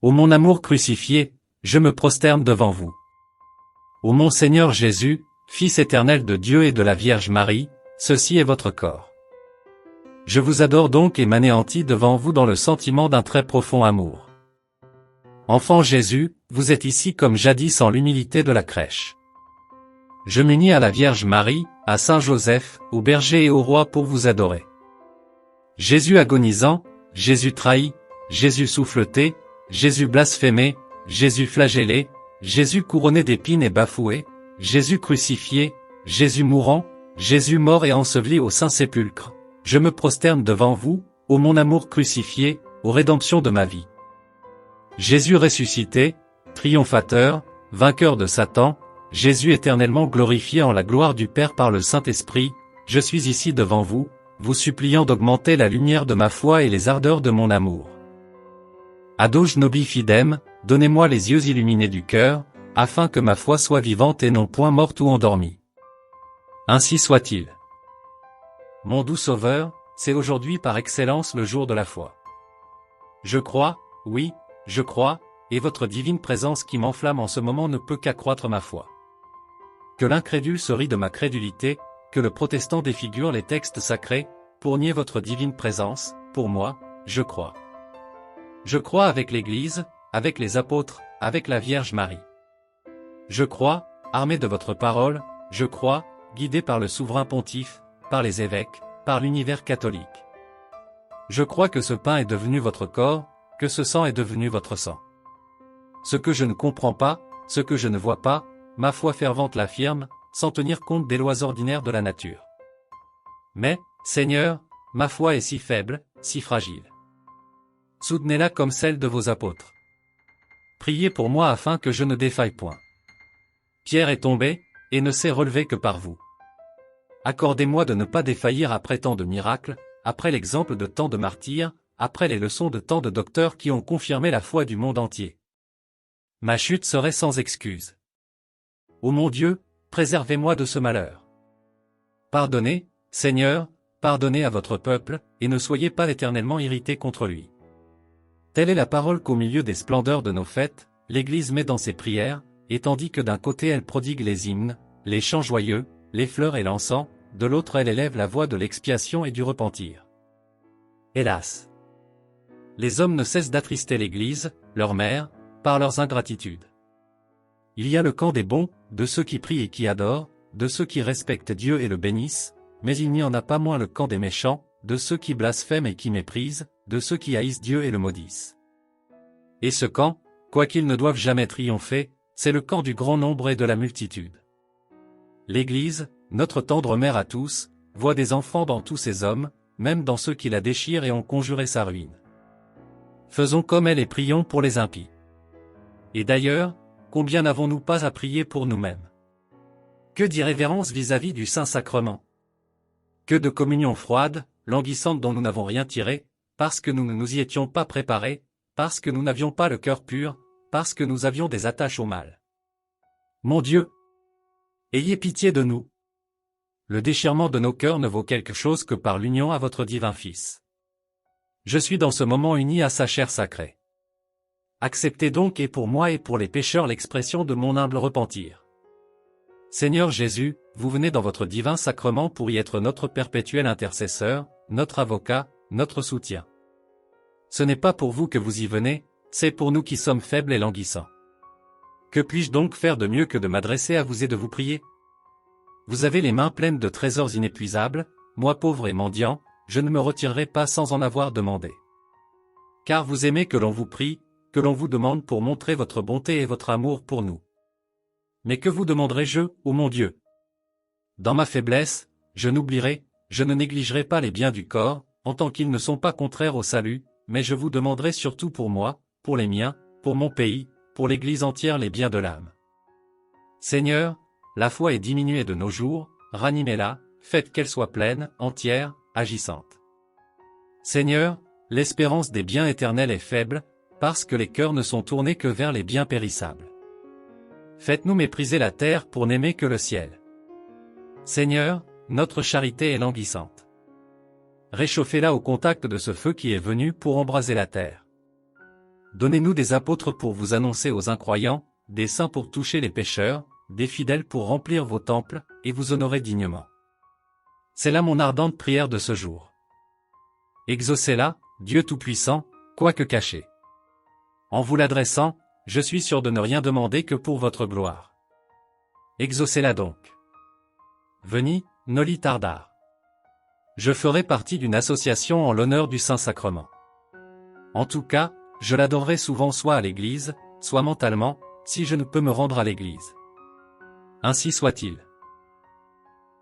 Ô mon amour crucifié, je me prosterne devant vous. Ô mon Seigneur Jésus, Fils éternel de Dieu et de la Vierge Marie, ceci est votre corps. Je vous adore donc et m'anéantis devant vous dans le sentiment d'un très profond amour. Enfant Jésus, vous êtes ici comme jadis en l'humilité de la crèche. Je m'unis à la Vierge Marie, à Saint Joseph, au berger et au roi pour vous adorer. Jésus agonisant, Jésus trahi, Jésus souffleté, Jésus blasphémé, Jésus flagellé, Jésus couronné d'épines et bafoué, Jésus crucifié, Jésus mourant, Jésus mort et enseveli au Saint-Sépulcre. Je me prosterne devant vous, ô mon amour crucifié, ô rédemption de ma vie. Jésus ressuscité, triomphateur, vainqueur de Satan, Jésus éternellement glorifié en la gloire du Père par le Saint-Esprit, je suis ici devant vous, vous suppliant d'augmenter la lumière de ma foi et les ardeurs de mon amour. Adauge nobis fidem, donnez-moi les yeux illuminés du cœur, afin que ma foi soit vivante et non point morte ou endormie. Ainsi soit-il. Mon doux Sauveur, c'est aujourd'hui par excellence le jour de la foi. Je crois, oui, je crois, et votre divine présence qui m'enflamme en ce moment ne peut qu'accroître ma foi. Que l'incrédule se rit de ma crédulité, que le protestant défigure les textes sacrés, pour nier votre divine présence, pour moi, je crois. Je crois avec l'Église, avec les apôtres, avec la Vierge Marie. Je crois, armé de votre parole, je crois, guidé par le souverain pontife, par les évêques, par l'univers catholique. Je crois que ce pain est devenu votre corps, que ce sang est devenu votre sang. Ce que je ne comprends pas, ce que je ne vois pas, ma foi fervente l'affirme, sans tenir compte des lois ordinaires de la nature. Mais, Seigneur, ma foi est si faible, si fragile. Soutenez-la comme celle de vos apôtres. Priez pour moi afin que je ne défaille point. Pierre est tombé, et ne s'est relevé que par vous. Accordez-moi de ne pas défaillir après tant de miracles, après l'exemple de tant de martyrs, après les leçons de tant de docteurs qui ont confirmé la foi du monde entier. Ma chute serait sans excuse. Ô mon Dieu, préservez-moi de ce malheur. Pardonnez, Seigneur, pardonnez à votre peuple, et ne soyez pas éternellement irrités contre lui. Telle est la parole qu'au milieu des splendeurs de nos fêtes, l'Église met dans ses prières, et tandis que d'un côté elle prodigue les hymnes, les chants joyeux, les fleurs et l'encens, de l'autre elle élève la voix de l'expiation et du repentir. Hélas! Les hommes ne cessent d'attrister l'Église, leur mère, par leurs ingratitudes. Il y a le camp des bons, de ceux qui prient et qui adorent, de ceux qui respectent Dieu et le bénissent, mais il n'y en a pas moins le camp des méchants, de ceux qui blasphèment et qui méprisent, de ceux qui haïssent Dieu et le maudissent. Et ce camp, quoiqu'ils ne doivent jamais triompher, c'est le camp du grand nombre et de la multitude. L'Église, notre tendre mère à tous, voit des enfants dans tous ces hommes, même dans ceux qui la déchirent et ont conjuré sa ruine. Faisons comme elle et prions pour les impies. Et d'ailleurs, combien n'avons-nous pas à prier pour nous-mêmes? Que d'irrévérence vis-à-vis du Saint-Sacrement? Que de communion froide, languissante dont nous n'avons rien tiré, parce que nous ne nous y étions pas préparés, parce que nous n'avions pas le cœur pur, parce que nous avions des attaches au mal. Mon Dieu! Ayez pitié de nous. Le déchirement de nos cœurs ne vaut quelque chose que par l'union à votre divin Fils. Je suis dans ce moment uni à sa chair sacrée. Acceptez donc et pour moi et pour les pécheurs l'expression de mon humble repentir. Seigneur Jésus, vous venez dans votre divin sacrement pour y être notre perpétuel intercesseur, notre avocat, notre soutien. Ce n'est pas pour vous que vous y venez, c'est pour nous qui sommes faibles et languissants. Que puis-je donc faire de mieux que de m'adresser à vous et de vous prier? Vous avez les mains pleines de trésors inépuisables, moi pauvre et mendiant, je ne me retirerai pas sans en avoir demandé. Car vous aimez que l'on vous prie, que l'on vous demande pour montrer votre bonté et votre amour pour nous. Mais que vous demanderai-je, ô mon Dieu? Dans ma faiblesse, je n'oublierai, je ne négligerai pas les biens du corps, en tant qu'ils ne sont pas contraires au salut, mais je vous demanderai surtout pour moi, pour les miens, pour mon pays, pour l'Église entière les biens de l'âme. Seigneur, la foi est diminuée de nos jours, ranimez-la, faites qu'elle soit pleine, entière, agissante. Seigneur, l'espérance des biens éternels est faible, parce que les cœurs ne sont tournés que vers les biens périssables. Faites-nous mépriser la terre pour n'aimer que le ciel. Seigneur, notre charité est languissante. Réchauffez-la au contact de ce feu qui est venu pour embraser la terre. Donnez-nous des apôtres pour vous annoncer aux incroyants, des saints pour toucher les pécheurs, des fidèles pour remplir vos temples, et vous honorer dignement. C'est là mon ardente prière de ce jour. Exaucez-la, Dieu Tout-Puissant, quoique caché. En vous l'adressant, je suis sûr de ne rien demander que pour votre gloire. Exaucez-la donc. Veni, noli tardar. Je ferai partie d'une association en l'honneur du Saint-Sacrement. En tout cas, je l'adorerai souvent soit à l'église, soit mentalement, si je ne peux me rendre à l'église. Ainsi soit-il.